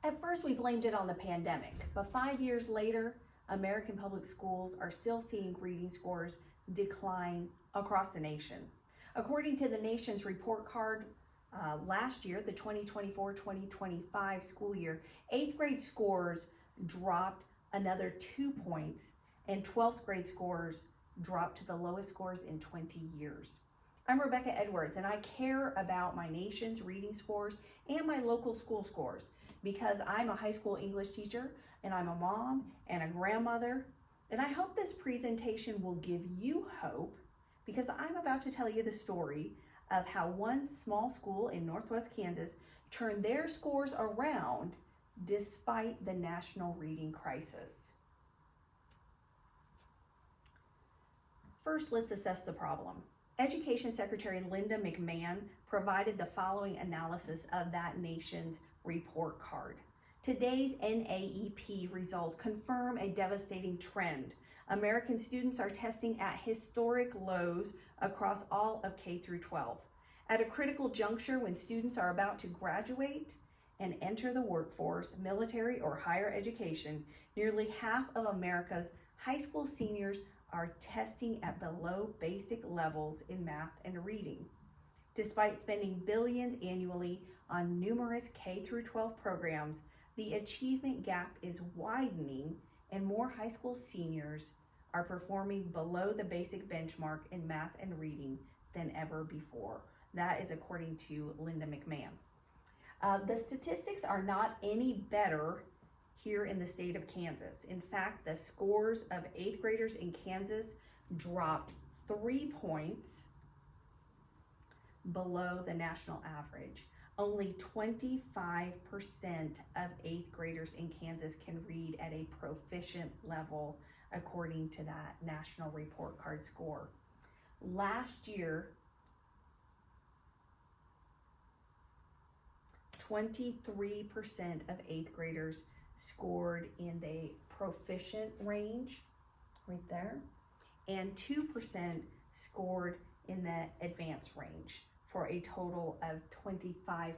At first, we blamed it on the pandemic, but 5 years later, American public schools are still seeing reading scores decline across the nation. According to the nation's report card, last year, the 2024-2025 school year, 8th grade scores dropped another 2 points, and 12th grade scores dropped to the lowest scores in 20 years. I'm Rebecca Edwards, and I care about my nation's reading scores and my local school scores because I'm a high school English teacher, and I'm a mom and a grandmother, and I hope this presentation will give you hope because I'm about to tell you the story of how one small school in Northwest Kansas turned their scores around despite the national reading crisis. First, let's assess the problem. Education Secretary Linda McMahon provided the following analysis of that nation's report card. Today's NAEP results confirm a devastating trend. American students are testing at historic lows across all of K through 12. At a critical juncture when students are about to graduate and enter the workforce, military, or higher education, nearly half of America's high school seniors are testing at below basic levels in math and reading. Despite spending billions annually on numerous K through 12 programs, the achievement gap is widening and more high school seniors are performing below the basic benchmark in math and reading than ever before. That is according to Linda McMahon. The statistics are not any better here in the state of Kansas. In fact, the scores of 8th graders in Kansas dropped 3 points below the national average. Only 25% of 8th graders in Kansas can read at a proficient level, according to that national report card score. Last year, 23% of 8th graders scored in the proficient range, right there, and 2% scored in the advanced range, for a total of 25%.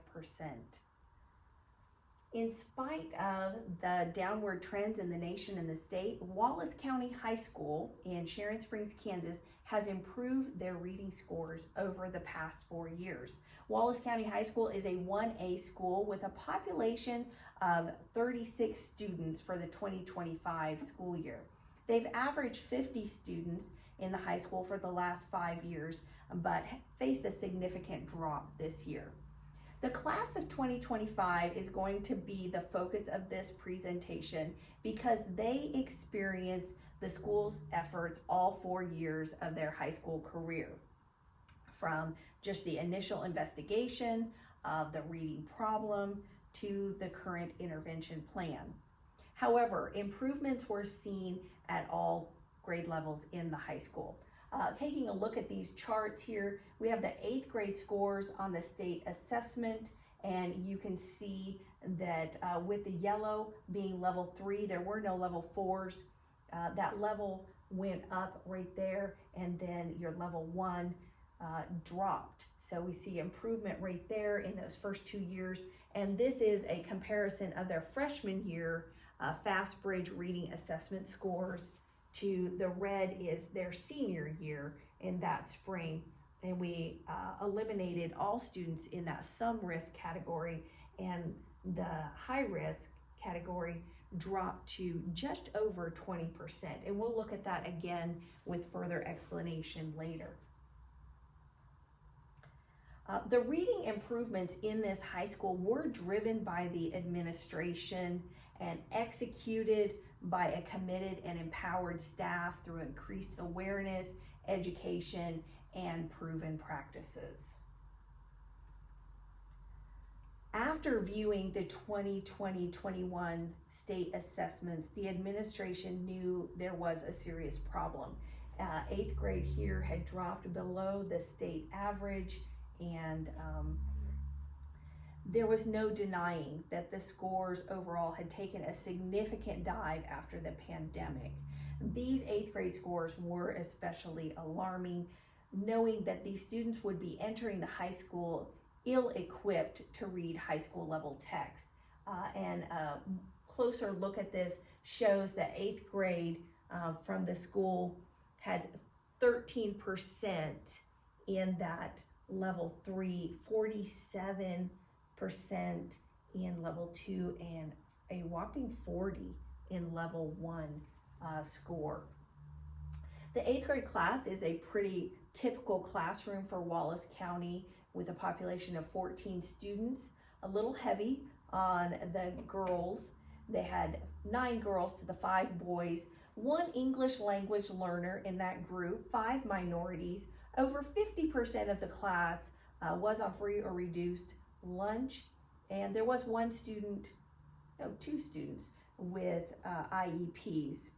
In spite of the downward trends in the nation and the state, Wallace County High School in Sharon Springs, Kansas has improved their reading scores over the past 4 years. Wallace County High School is a 1A school with a population of 36 students for the 2025 school year. They've averaged 50 students in the high school for the last 5 years, but faced a significant drop this year. The class of 2025 is going to be the focus of this presentation because they experience the school's efforts all 4 years of their high school career. From just the initial investigation of the reading problem to the current intervention plan. However, improvements were seen at all grade levels in the high school. Taking a look at these charts here, we have the 8th grade scores on the state assessment, and you can see that with the yellow being level 3, there were no level 4s. That level went up right there, and then your level 1 dropped. So we see improvement right there in those first 2 years, and this is a comparison of their freshman year FastBridge reading assessment scores to the red is their senior year in that spring, and we eliminated all students in that some risk category, and the high risk category dropped to just over 20%, and we'll look at that again with further explanation later. The reading improvements in this high school were driven by the administration and executed by a committed and empowered staff through increased awareness, education, and proven practices. After viewing the 2020-21 state assessments, the administration knew there was a serious problem. 8th grade here had dropped below the state average, and there was no denying that the scores overall had taken a significant dive after the pandemic. These 8th grade scores were especially alarming, knowing that these students would be entering the high school ill-equipped to read high school level text. and a closer look at this shows that 8th grade from the school had 13% in that level 3, 47% in level 2, and a whopping 40 in level 1 score. The 8th grade class is a pretty typical classroom for Wallace County with a population of 14 students, a little heavy on the girls. They had 9 girls to the 5 boys, 1 English language learner in that group, 5 minorities. Over 50% of the class was on free or reduced lunch, and there was 2 students with IEPs.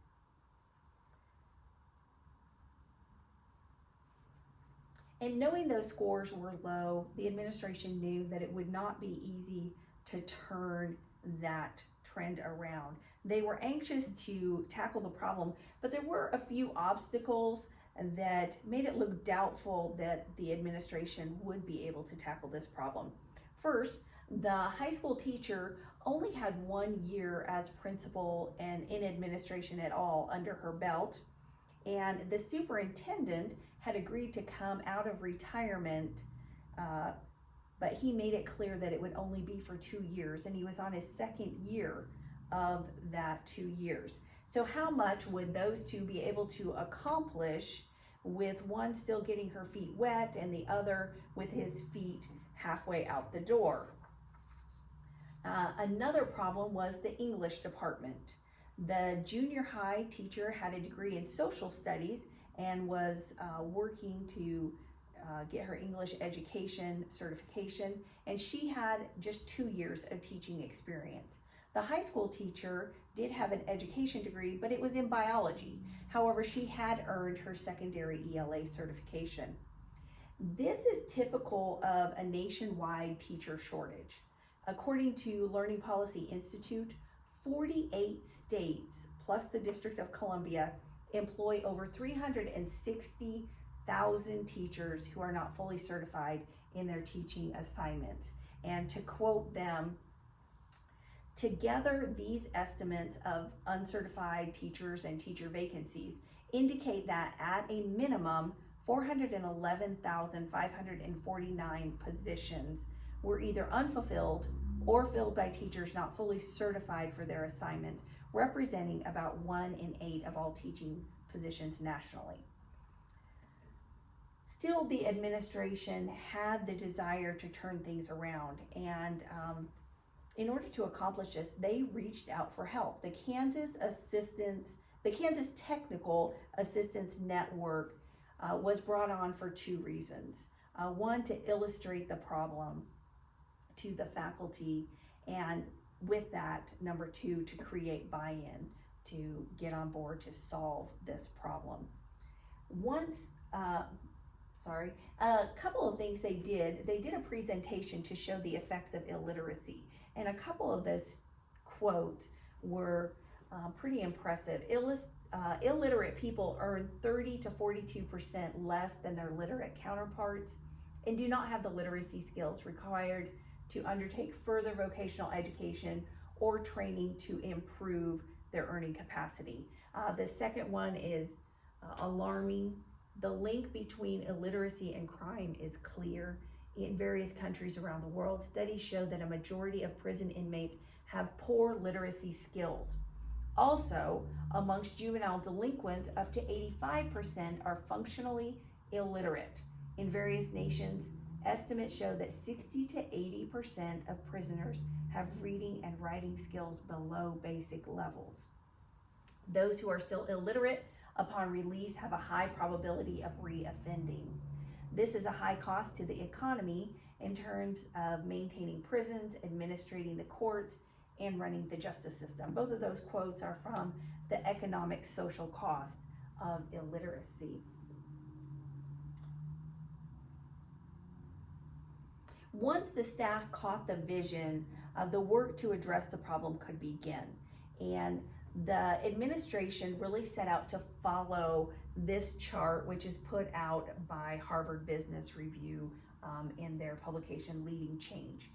And knowing those scores were low, the administration knew that it would not be easy to turn that trend around. They were anxious to tackle the problem, but there were a few obstacles that made it look doubtful that the administration would be able to tackle this problem. First, the high school teacher only had 1 year as principal and in administration at all under her belt, and the superintendent had agreed to come out of retirement, but he made it clear that it would only be for 2 years, and he was on his 2nd year of that 2 years. So how much would those 2 be able to accomplish with one still getting her feet wet and the other with his feet halfway out the door? Another problem was the English department. The junior high teacher had a degree in social studies and was working to get her English education certification, and she had just 2 years of teaching experience. The high school teacher did have an education degree, but it was in biology. However, she had earned her secondary ELA certification. This is typical of a nationwide teacher shortage. According to Learning Policy Institute, 48 states plus the District of Columbia employ over 360,000 teachers who are not fully certified in their teaching assignments. And to quote them, together, these estimates of uncertified teachers and teacher vacancies indicate that at a minimum, 411,549 positions were either unfulfilled or filled by teachers not fully certified for their assignments, representing about 1 in 8 of all teaching positions nationally. Still, the administration had the desire to turn things around, and in order to accomplish this, they reached out for help. The Kansas Technical Assistance Network was brought on for 2 reasons. One, to illustrate the problem to the faculty, and with that, number 2, to create buy-in, to get on board to solve this problem. A couple of things they did a presentation to show the effects of illiteracy, and a couple of those quotes were pretty impressive. Illiterate people earn 30 to 42% less than their literate counterparts and do not have the literacy skills required to undertake further vocational education or training to improve their earning capacity. The second one is alarming. The link between illiteracy and crime is clear. In various countries around the world, studies show that a majority of prison inmates have poor literacy skills. Also, amongst juvenile delinquents, up to 85% are functionally illiterate. In various nations, estimates show that 60 to 80% of prisoners have reading and writing skills below basic levels. Those who are still illiterate upon release have a high probability of reoffending. This is a high cost to the economy in terms of maintaining prisons, administrating the courts, and running the justice system. Both of those quotes are from the economic social cost of illiteracy. Once the staff caught the vision, the work to address the problem could begin. And the administration really set out to follow this chart, which is put out by Harvard Business Review in their publication Leading Change.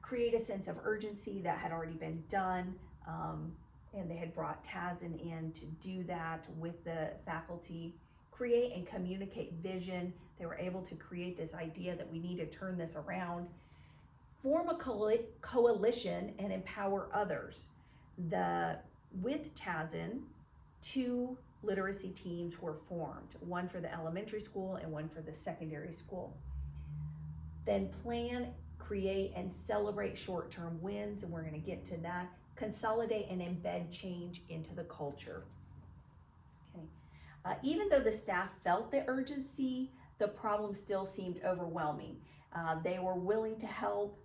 create a sense of urgency that had already been done, and they had brought TASN in to do that with the faculty. Create and communicate vision. They were able to create this idea that we need to turn this around. Form a coalition and empower others. With TASN, 2 literacy teams were formed, one for the elementary school and one for the secondary school. Then plan, create, and celebrate short-term wins, and we're going to get to that. Consolidate and embed change into the culture. Okay. Even though the staff felt the urgency, the problem still seemed overwhelming. They were willing to help,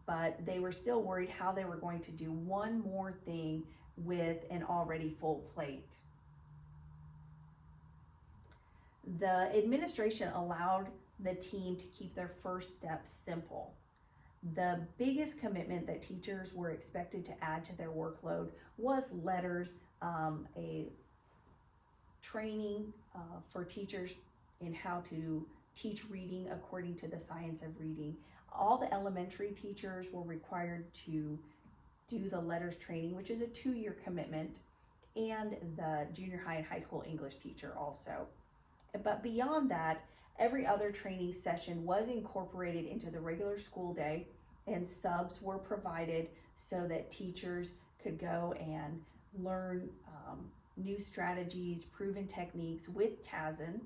but they were still worried how they were going to do one more thing with an already full plate. The administration allowed the team to keep their first steps simple. The biggest commitment that teachers were expected to add to their workload was letters, a training for teachers in how to teach reading according to the science of reading. All the elementary teachers were required to do the letters training, which is a 2-year commitment, and the junior high and high school English teacher also. But beyond that, every other training session was incorporated into the regular school day, and subs were provided so that teachers could go and learn new strategies, proven techniques with TASN,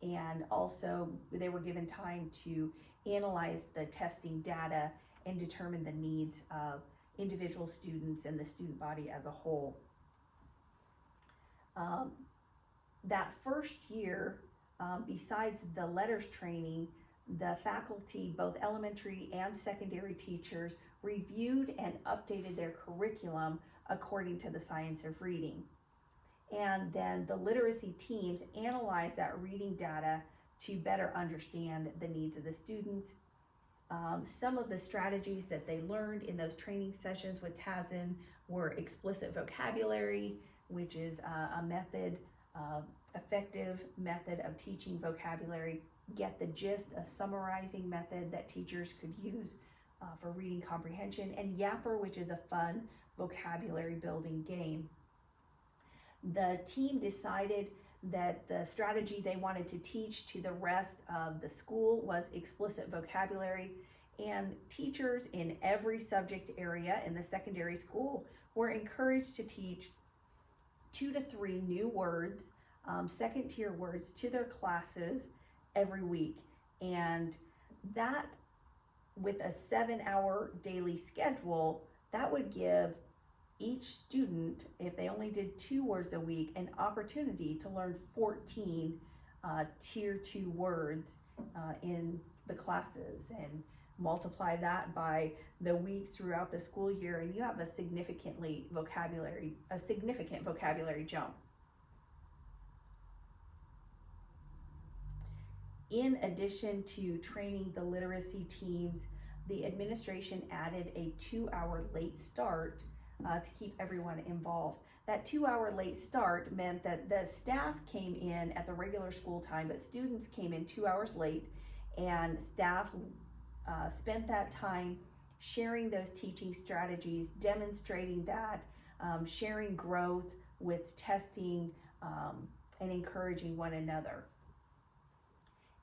and also they were given time to analyze the testing data and determine the needs of individual students and the student body as a whole. That first year, besides the letters training, the faculty, both elementary and secondary teachers, reviewed and updated their curriculum according to the science of reading. And then the literacy teams analyzed that reading data to better understand the needs of the students. Some of the strategies that they learned in those training sessions with TASN were explicit vocabulary, which is a method, effective method of teaching vocabulary. Get the gist, a summarizing method that teachers could use for reading comprehension, and Yapper, which is a fun vocabulary building game. The team decided that the strategy they wanted to teach to the rest of the school was explicit vocabulary, and teachers in every subject area in the secondary school were encouraged to teach 2 to 3 new words, second tier words, to their classes every week. And that, with a 7-hour daily schedule, that would give each student, if they only did 2 words a week, an opportunity to learn 14 tier 2 words in the classes, and multiply that by the weeks throughout the school year, and you have a significant vocabulary jump. In addition to training the literacy teams, the administration added a 2-hour late start to keep everyone involved. That 2-hour late start meant that the staff came in at the regular school time, but students came in 2 hours late, and staff spent that time sharing those teaching strategies, demonstrating that, sharing growth with testing, and encouraging one another.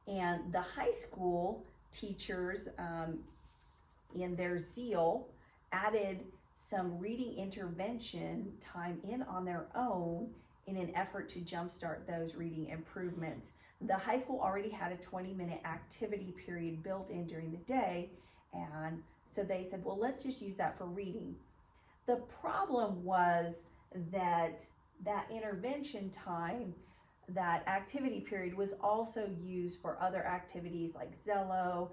And the high school teachers, in their zeal, added some reading intervention time in on their own in an effort to jumpstart those reading improvements. The high school already had a 20-minute activity period built in during the day, and so they said, well, let's just use that for reading. The problem was that that intervention time, that activity period, was also used for other activities like Zello,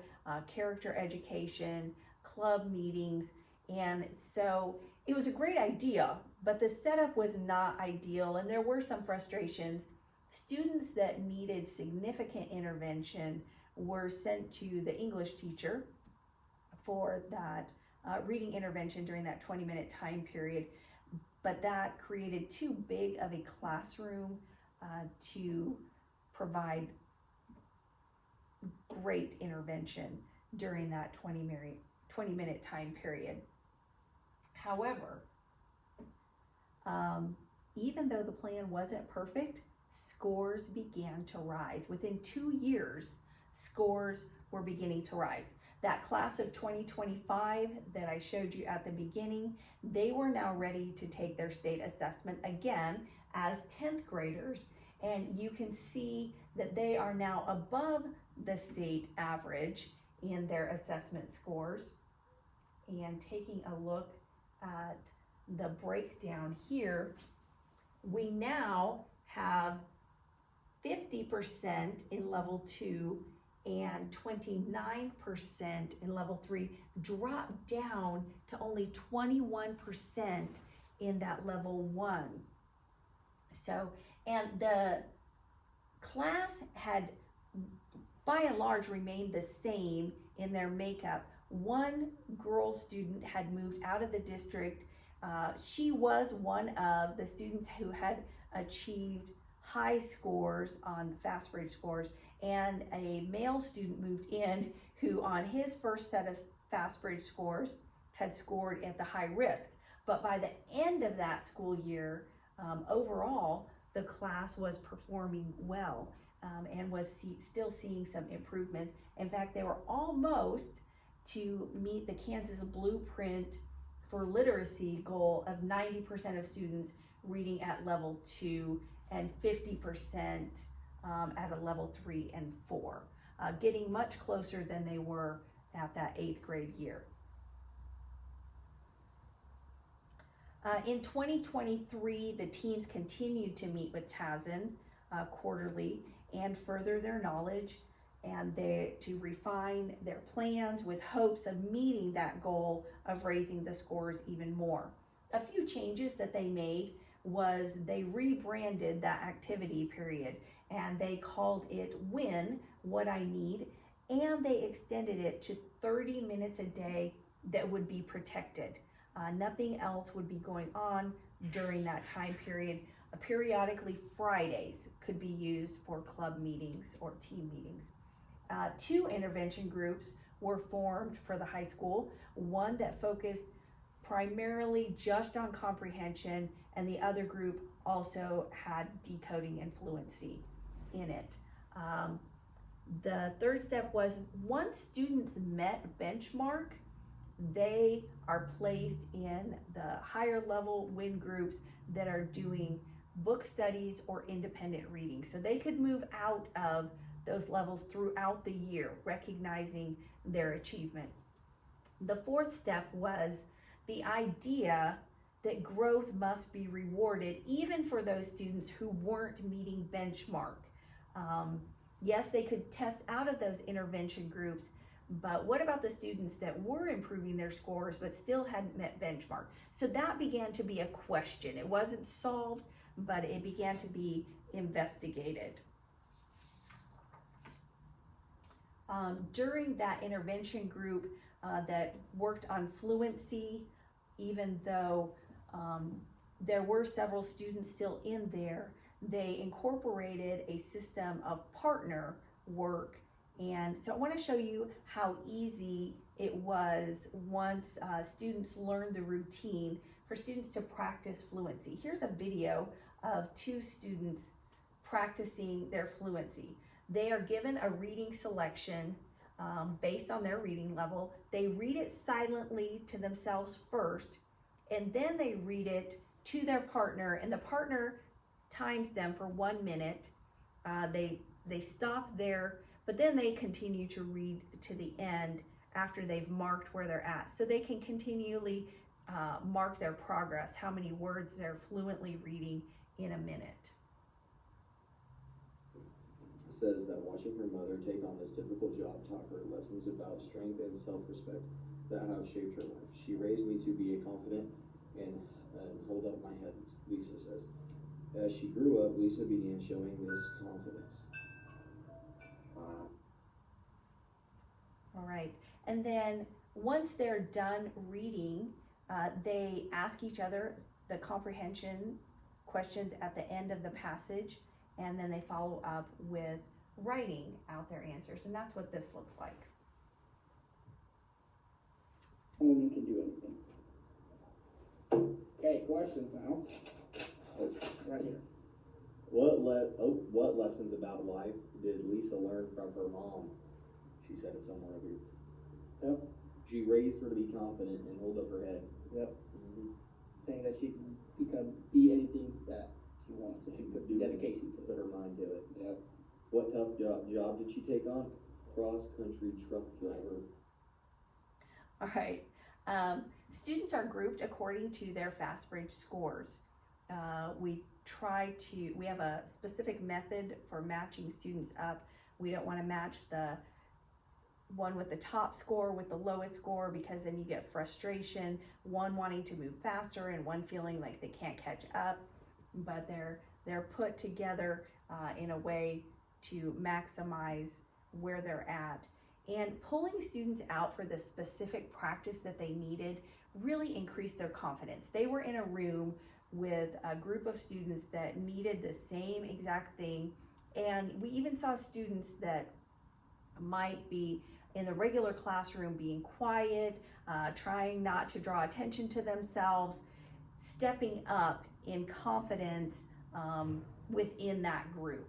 character education, club meetings. And so it was a great idea, but the setup was not ideal, and there were some frustrations. Students that needed significant intervention were sent to the English teacher for that reading intervention during that 20-minute time period, but that created too big of a classroom to provide great intervention during that 20-minute 20-minute time period. However, even though the plan wasn't perfect, scores began to rise. Within 2 years, scores were beginning to rise. That class of 2025 that I showed you at the beginning, they were now ready to take their state assessment again as 10th graders. And you can see that they are now above the state average in their assessment scores. And taking a look at the breakdown here, we now have 50% in level 2 and 29% in level 3, drop down to only 21% in that level 1. So, and the class had by and large remained the same in their makeup. One girl student had moved out of the district. She was one of the students who had achieved high scores on FastBridge scores, and a male student moved in who on his first set of FastBridge scores had scored at the high risk. But by the end of that school year, overall, the class was performing well and was still seeing some improvements. In fact, they were almost to meet the Kansas Blueprint for Literacy goal of 90% of students reading at level 2 and 50% at a level 3 and 4, getting much closer than they were at that 8th grade year. In 2023, the teams continued to meet with TASN quarterly and further their knowledge and to refine their plans with hopes of meeting that goal of raising the scores even more. A few changes that they made was they rebranded that activity period and they called it Win What I Need, and they extended it to 30 minutes a day that would be protected. Nothing else would be going on during that time period. Periodically, Fridays could be used for club meetings or team meetings. 2 intervention groups were formed for the high school, one that focused primarily just on comprehension, and the other group also had decoding and fluency in it. The third step was once students met benchmark, they are placed in the higher level WIN groups that are doing book studies or independent reading. So they could move out of those levels throughout the year, recognizing their achievement. The fourth step was the idea that growth must be rewarded even for those students who weren't meeting benchmark. Yes, they could test out of those intervention groups, but what about the students that were improving their scores but still hadn't met benchmark? So that began to be a question. It wasn't solved, but it began to be investigated. During that intervention group that worked on fluency, even though there were several students still in there, they incorporated a system of partner work. And so I want to show you how easy it was once students learned the routine for students to practice fluency. Here's a video of 2 students practicing their fluency. They are given a reading selection based on their reading level. They read it silently to themselves first, and then they read it to their partner, and the partner times them for 1 minute. They stop there, but then they continue to read to the end after they've marked where they're at. So they can continually mark their progress, how many words they're fluently reading in a minute. It says that watching her mother take on this difficult job taught her lessons about strength and self-respect that have shaped her life. She raised me to be a confident and hold up my head, Lisa says. As she grew up, Lisa began showing this confidence. All right, and then once they're done reading, they ask each other the comprehension questions at the end of the passage, and then they follow up with writing out their answers, and that's what this looks like. Only can do anything. Okay, questions now. Right here. What lessons about life did Lisa learn from her mom? She said it somewhere over here. Yep. She raised her to be confident and hold up her head. Yep. Saying that she can be anything that she wants if she puts the dedication to Put it. her mind to it. Yep. What tough job did she take on? Cross-country truck driver. All right. Students are grouped according to their FastBridge scores. We have a specific method for matching students up. We don't want to match the one with the top score with the lowest score, because then you get frustration, one wanting to move faster and one feeling like they can't catch up. But they're put together in a way to maximize where they're at. And pulling students out for the specific practice that they needed really increased their confidence. They were in a room with a group of students that needed the same exact thing. And we even saw students that might be in the regular classroom being quiet, trying not to draw attention to themselves, stepping up in confidence within that group.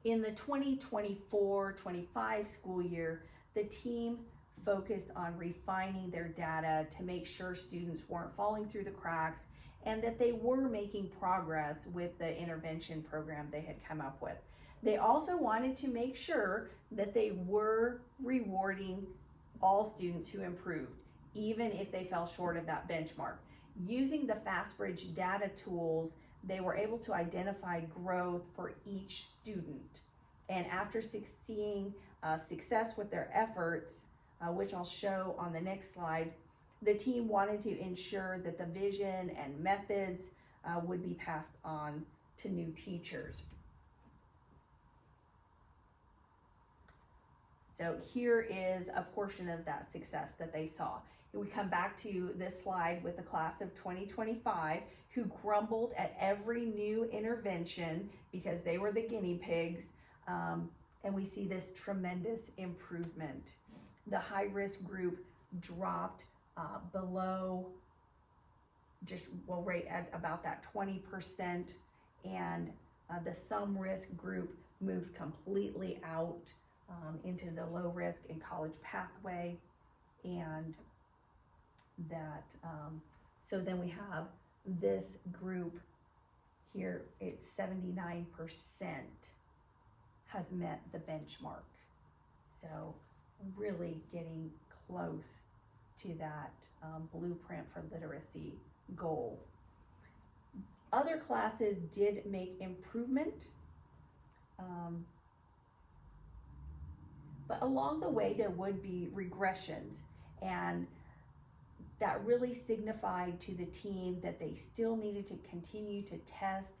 In the 2024-25 school year, the team focused on refining their data to make sure students weren't falling through the cracks and that they were making progress with the intervention program they had come up with. They also wanted to make sure that they were rewarding all students who improved, even if they fell short of that benchmark. Using the FastBridge data tools, they were able to identify growth for each student. And after seeing success with their efforts, which I'll show on the next slide, the team wanted to ensure that the vision and methods would be passed on to new teachers. So here is a portion of that success that they saw. We come back to this slide with the class of 2025 who grumbled at every new intervention because they were the guinea pigs, and we see this tremendous improvement. The high-risk group dropped below right at about that 20%, and the some risk group moved completely out into the low risk and college pathway, and that so then we have this group here, it's 79% has met the benchmark. So really getting close to that blueprint for literacy goal. Other classes did make improvement, but along the way there would be regressions, and that really signified to the team that they still needed to continue to test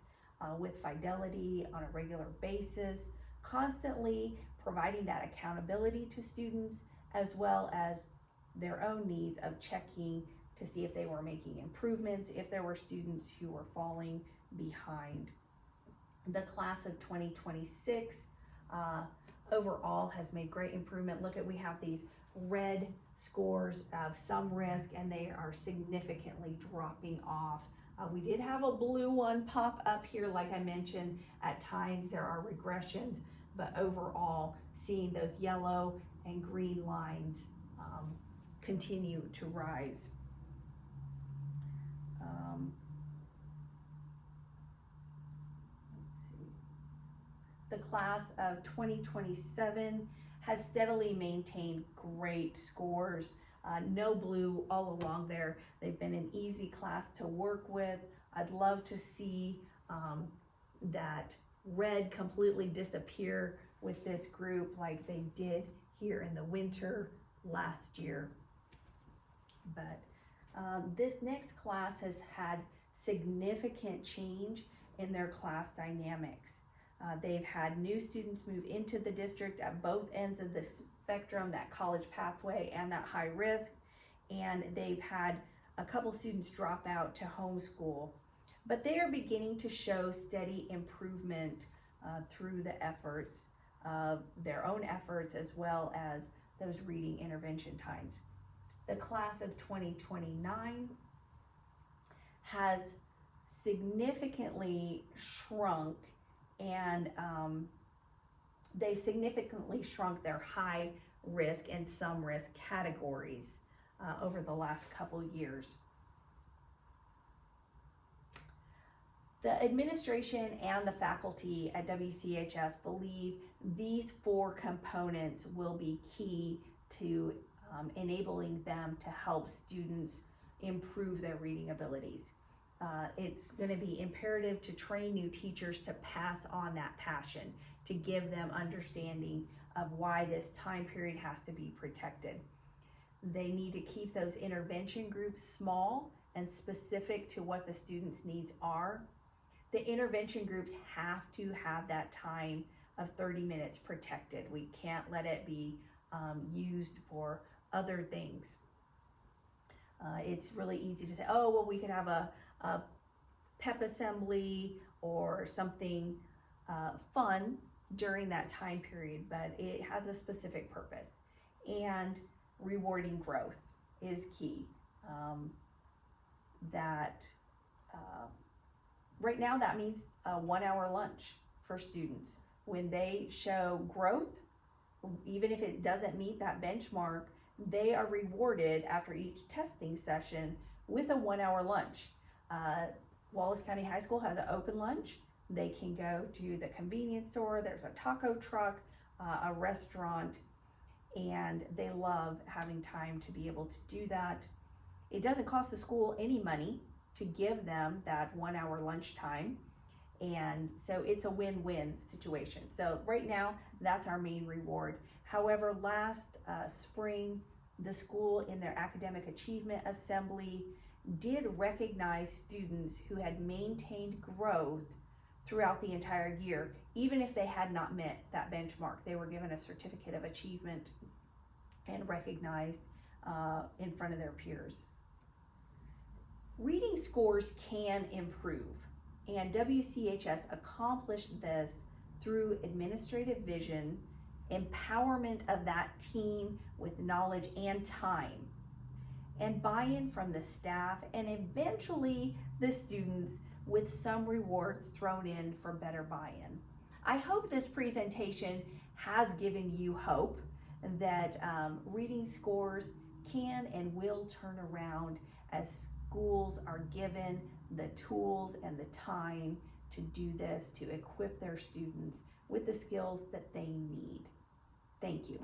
with fidelity on a regular basis, constantly providing that accountability to students, as well as their own needs of checking to see if they were making improvements, if there were students who were falling behind. The class of 2026 overall has made great improvement. Look at, we have these red scores of some risk, and they are significantly dropping off. We did have a blue one pop up here, like I mentioned. At times there are regressions, but overall seeing those yellow and green lines continue to rise. Let's see. The class of 2027 has steadily maintained great scores. No blue all along there. They've been an easy class to work with. I'd love to see that red completely disappear with this group like they did here in the winter last year. But this next class has had significant change in their class dynamics. They've had new students move into the district at both ends of the spectrum, that college pathway and that high risk, and they've had a couple students drop out to homeschool. But they are beginning to show steady improvement through the efforts of their own efforts, as well as those reading intervention times. The class of 2029 has significantly shrunk, and they've significantly shrunk their high risk and some risk categories over the last couple years. The administration and the faculty at WCHS believe these 4 components will be key to enabling them to help students improve their reading abilities. It's going to be imperative to train new teachers to pass on that passion, to give them understanding of why this time period has to be protected. They need to keep those intervention groups small and specific to what the students' needs are. The intervention groups have to have that time of 30 minutes protected. We can't let it be used for other things. It's really easy to say, oh, well, we could have a pep assembly or something fun during that time period, but it has a specific purpose. And rewarding growth is key. Right now that means a 1-hour lunch for students. When they show growth, even if it doesn't meet that benchmark, they are rewarded after each testing session with a 1-hour lunch. Wallace County High School has an open lunch. They can go to the convenience store, there's a taco truck, a restaurant, and they love having time to be able to do that. It doesn't cost the school any money to give them that 1-hour lunch time, and so it's a win-win situation. So right now, that's our main reward. However, last spring, the school in their academic achievement assembly did recognize students who had maintained growth throughout the entire year, even if they had not met that benchmark. They were given a certificate of achievement and recognized in front of their peers. Reading scores can improve, and WCHS accomplished this through administrative vision, empowerment of that team with knowledge and time, and buy-in from the staff, and eventually the students, with some rewards thrown in for better buy-in. I hope this presentation has given you hope that reading scores can and will turn around as schools are given the tools and the time to do this, to equip their students with the skills that they need. Thank you.